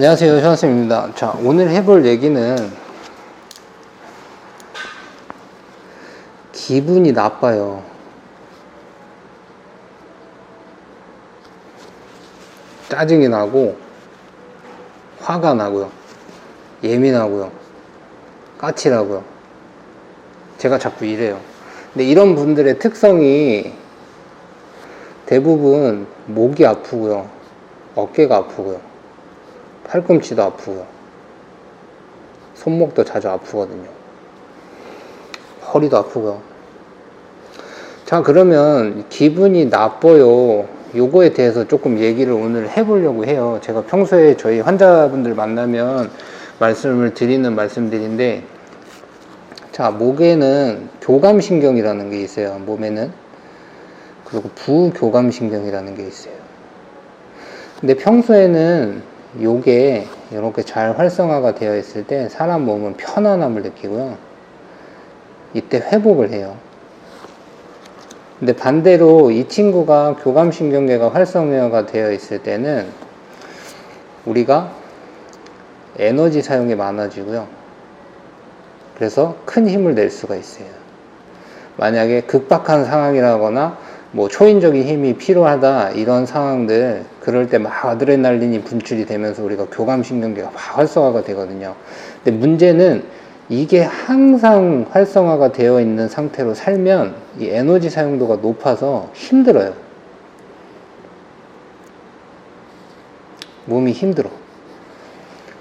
안녕하세요, 현쌤입니다. 자, 오늘 해볼 얘기는 기분이 나빠요. 짜증이 나고 화가 나고요. 예민하고요. 까칠하고요. 제가 자꾸 이래요. 근데 이런 분들의 특성이 대부분 목이 아프고요. 어깨가 아프고요. 팔꿈치도 아프고요. 손목도 자주 아프거든요. 허리도 아프고요. 자, 그러면 기분이 나빠요. 요거에 대해서 조금 얘기를 오늘 해보려고 해요. 제가 평소에 저희 환자분들 만나면 말씀을 드리는 말씀들인데, 자, 목에는 교감신경이라는 게 있어요. 몸에는. 그리고 부교감신경이라는 게 있어요. 근데 평소에는 요게 이렇게 잘 활성화가 되어 있을 때 사람 몸은 편안함을 느끼고요. 이때 회복을 해요. 근데 반대로 이 친구가 교감신경계가 활성화가 되어 있을 때는 우리가 에너지 사용이 많아지고요. 그래서 큰 힘을 낼 수가 있어요. 만약에 극박한 상황이라거나 뭐 초인적인 힘이 필요하다 이런 상황들, 그럴 때 막 아드레날린이 분출이 되면서 우리가 교감신경계가 막 활성화가 되거든요. 근데 문제는 이게 항상 활성화가 되어 있는 상태로 살면 이 에너지 사용도가 높아서 힘들어요. 몸이 힘들어.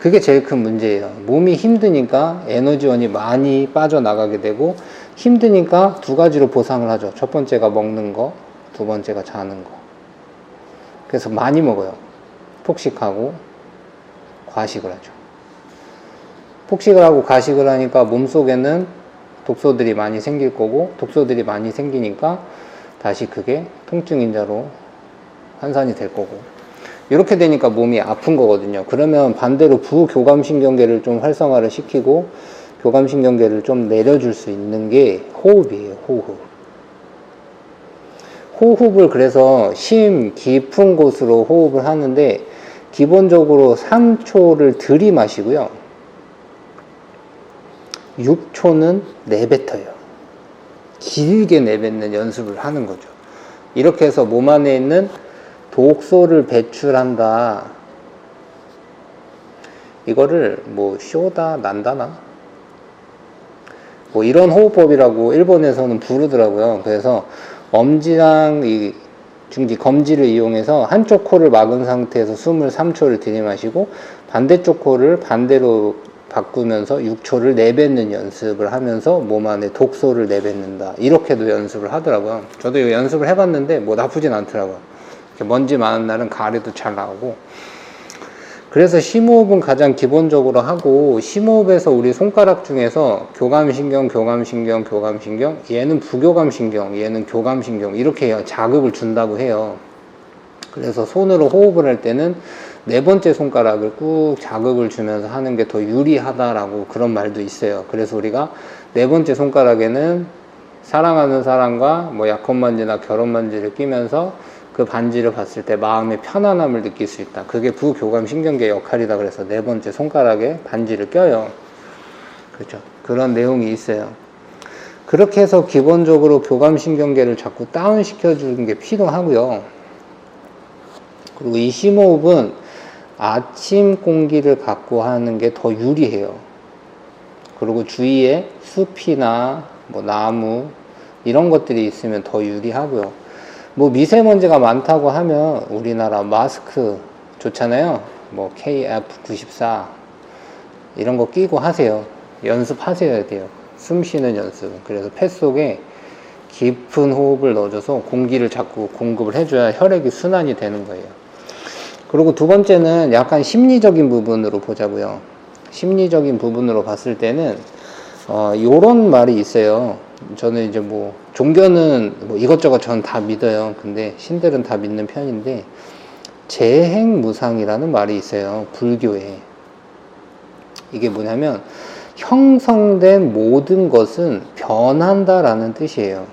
그게 제일 큰 문제예요. 몸이 힘드니까 에너지원이 많이 빠져나가게 되고, 힘드니까 두 가지로 보상을 하죠. 첫 번째가 먹는 거, 두 번째가 자는 거. 그래서 많이 먹어요. 폭식하고 과식을 하죠. 폭식을 하고 과식을 하니까 몸속에는 독소들이 많이 생길 거고, 독소들이 많이 생기니까 다시 그게 통증인자로 환산이 될 거고, 이렇게 되니까 몸이 아픈 거거든요. 그러면 반대로 부교감신경계를 좀 활성화를 시키고 교감신경계를 좀 내려줄 수 있는 게 호흡이에요. 호흡을 그래서 심 깊은 곳으로 호흡을 하는데, 기본적으로 3초를 들이마시고요. 6초는 내뱉어요. 길게 내뱉는 연습을 하는 거죠. 이렇게 해서 몸 안에 있는 독소를 배출한다. 이거를 뭐 쇼다 난다나 뭐 이런 호흡법이라고 일본에서는 부르더라고요. 그래서 엄지랑 이 중지 검지를 이용해서 한쪽 코를 막은 상태에서 숨을 3초를 들이마시고 반대쪽 코를 반대로 바꾸면서 6초를 내뱉는 연습을 하면서 몸 안에 독소를 내뱉는다. 이렇게도 연습을 하더라고요. 저도 이 연습을 해봤는데 뭐 나쁘진 않더라고요. 먼지 많은 날은 가래도 잘 나오고. 그래서 심호흡은 가장 기본적으로 하고, 심호흡에서 우리 손가락 중에서 교감신경, 얘는 부교감신경, 얘는 교감신경, 이렇게 자극을 준다고 해요. 그래서 손으로 호흡을 할 때는 네 번째 손가락을 꾹 자극을 주면서 하는 게 더 유리하다라고 그런 말도 있어요. 그래서 우리가 네 번째 손가락에는 사랑하는 사람과 뭐 약혼반지나 결혼반지를 끼면서 그 반지를 봤을 때 마음의 편안함을 느낄 수 있다. 그게 부교감신경계 역할이다. 그래서 네 번째 손가락에 반지를 껴요. 그렇죠. 그런 내용이 있어요. 그렇게 해서 기본적으로 교감신경계를 자꾸 다운시켜 주는 게 필요하고요. 그리고 이 심호흡은 아침 공기를 갖고 하는 게 더 유리해요. 그리고 주위에 숲이나 뭐 나무 이런 것들이 있으면 더 유리하고요. 뭐 미세먼지가 많다고 하면 우리나라 마스크 좋잖아요. 뭐 KF94 이런 거 끼고 하세요. 연습하셔야 돼요. 숨 쉬는 연습. 그래서 폐 속에 깊은 호흡을 넣어줘서 공기를 자꾸 공급을 해줘야 혈액이 순환이 되는 거예요. 그리고 두 번째는 약간 심리적인 부분으로 보자고요. 심리적인 부분으로 봤을 때는 요런 말이 있어요. 저는 이제 뭐 종교는 뭐 이것저것 저는 다 믿어요. 근데 신들은 다 믿는 편인데, 재행무상이라는 말이 있어요. 불교에. 이게 뭐냐면 형성된 모든 것은 변한다라는 뜻이에요.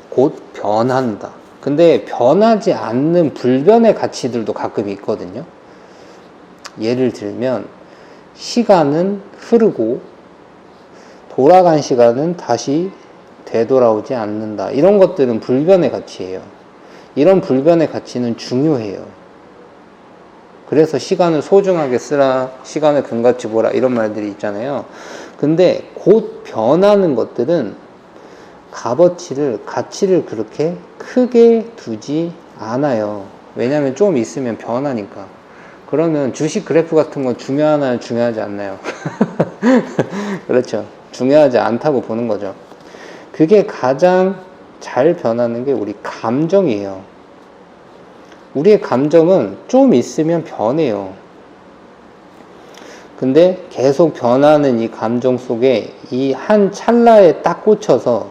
곧 변한다. 근데 변하지 않는 불변의 가치들도 가끔 있거든요. 예를 들면 시간은 흐르고 돌아간 시간은 다시 되돌아오지 않는다. 이런 것들은 불변의 가치예요. 이런 불변의 가치는 중요해요. 그래서 시간을 소중하게 쓰라, 시간을 금같이 보라, 이런 말들이 있잖아요. 근데 곧 변하는 것들은 가치를 그렇게 크게 두지 않아요. 왜냐하면 좀 있으면 변하니까. 그러면 주식 그래프 같은 건 중요하나요? 중요하지 않나요? 그렇죠. 중요하지 않다고 보는 거죠. 그게 가장 잘 변하는 게 우리 감정이에요. 우리의 감정은 좀 있으면 변해요. 근데 계속 변하는 이 감정 속에 이 한 찰나에 딱 꽂혀서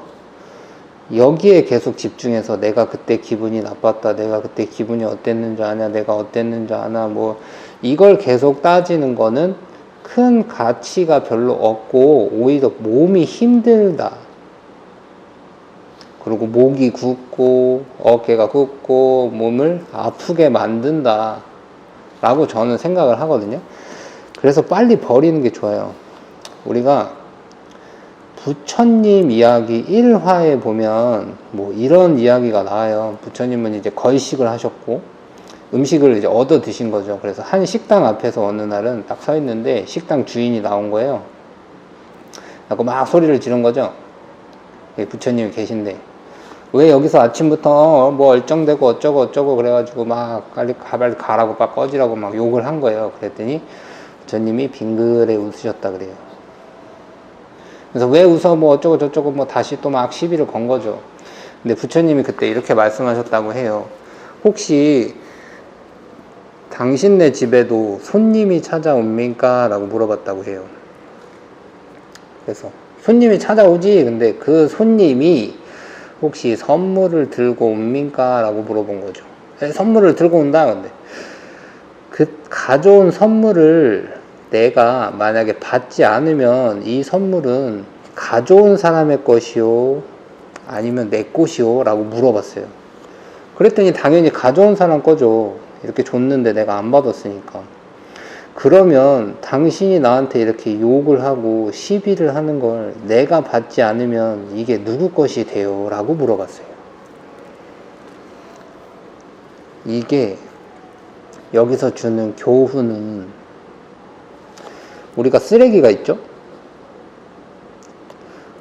여기에 계속 집중해서 내가 그때 기분이 나빴다, 내가 그때 기분이 어땠는 줄 아냐, 내가 어땠는 줄 아나, 뭐 이걸 계속 따지는 거는 큰 가치가 별로 없고 오히려 몸이 힘들다. 그리고 목이 굳고 어깨가 굳고 몸을 아프게 만든다 라고 저는 생각을 하거든요. 그래서 빨리 버리는 게 좋아요. 우리가 부처님 이야기 1화에 보면 뭐 이런 이야기가 나와요. 부처님은 이제 거의식을 하셨고 음식을 이제 얻어 드신 거죠. 그래서 한 식당 앞에서 어느 날은 딱 서 있는데 식당 주인이 나온 거예요. 그래서 막 소리를 지른 거죠. 부처님이 계신데 왜 여기서 아침부터 뭐 얼쩡대고 어쩌고 그래가지고 막 빨리 가라고 막 꺼지라고 막 욕을 한 거예요. 그랬더니 부처님이 빙그레 웃으셨다 그래요. 그래서 왜 웃어 뭐 어쩌고 저쩌고 뭐 다시 또 막 시비를 건 거죠. 근데 부처님이 그때 이렇게 말씀하셨다고 해요. 혹시 당신네 집에도 손님이 찾아옵니까? 라고 물어봤다고 해요. 그래서 손님이 찾아오지. 근데 그 손님이 혹시 선물을 들고 옵니까? 라고 물어본 거죠. 선물을 들고 온다. 근데 그 가져온 선물을 내가 만약에 받지 않으면 이 선물은 가져온 사람의 것이요? 아니면 내 것이요? 라고 물어봤어요. 그랬더니 당연히 가져온 사람 거죠. 이렇게 줬는데 내가 안 받았으니까. 그러면 당신이 나한테 이렇게 욕을 하고 시비를 하는 걸 내가 받지 않으면 이게 누구 것이 돼요? 라고 물어봤어요. 이게 여기서 주는 교훈은 우리가 쓰레기가 있죠?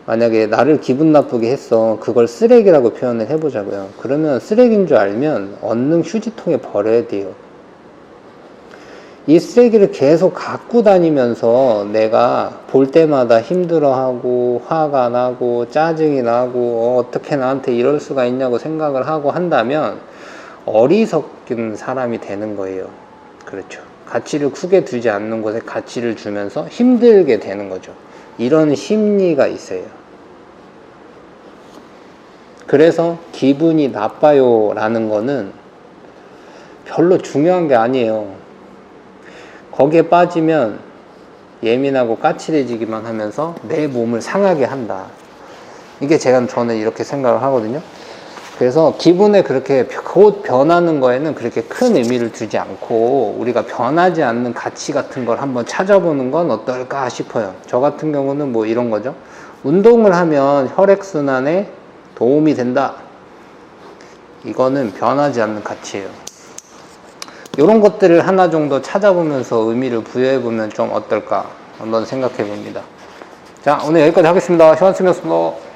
만약에 나를 기분 나쁘게 했어. 그걸 쓰레기라고 표현을 해보자고요. 그러면 쓰레기인 줄 알면 얼른 휴지통에 버려야 돼요. 이 쓰레기를 계속 갖고 다니면서 내가 볼 때마다 힘들어하고 화가 나고 짜증이 나고 어떻게 나한테 이럴 수가 있냐고 생각을 하고 한다면 어리석은 사람이 되는 거예요. 그렇죠. 가치를 크게 두지 않는 곳에 가치를 주면서 힘들게 되는 거죠. 이런 심리가 있어요. 그래서 기분이 나빠요 라는 거는 별로 중요한 게 아니에요. 거기에 빠지면 예민하고 까칠해지기만 하면서 내 몸을 상하게 한다. 이게 저는 이렇게 생각을 하거든요. 그래서 기분에 그렇게 곧 변하는 거에는 그렇게 큰 의미를 두지 않고 우리가 변하지 않는 가치 같은 걸 한번 찾아보는 건 어떨까 싶어요. 저 같은 경우는 뭐 이런 거죠. 운동을 하면 혈액순환에 도움이 된다. 이거는 변하지 않는 가치예요. 이런 것들을 하나 정도 찾아보면서 의미를 부여해보면 좀 어떨까 한번 생각해 봅니다. 자, 오늘 여기까지 하겠습니다. 시원스미였습니다.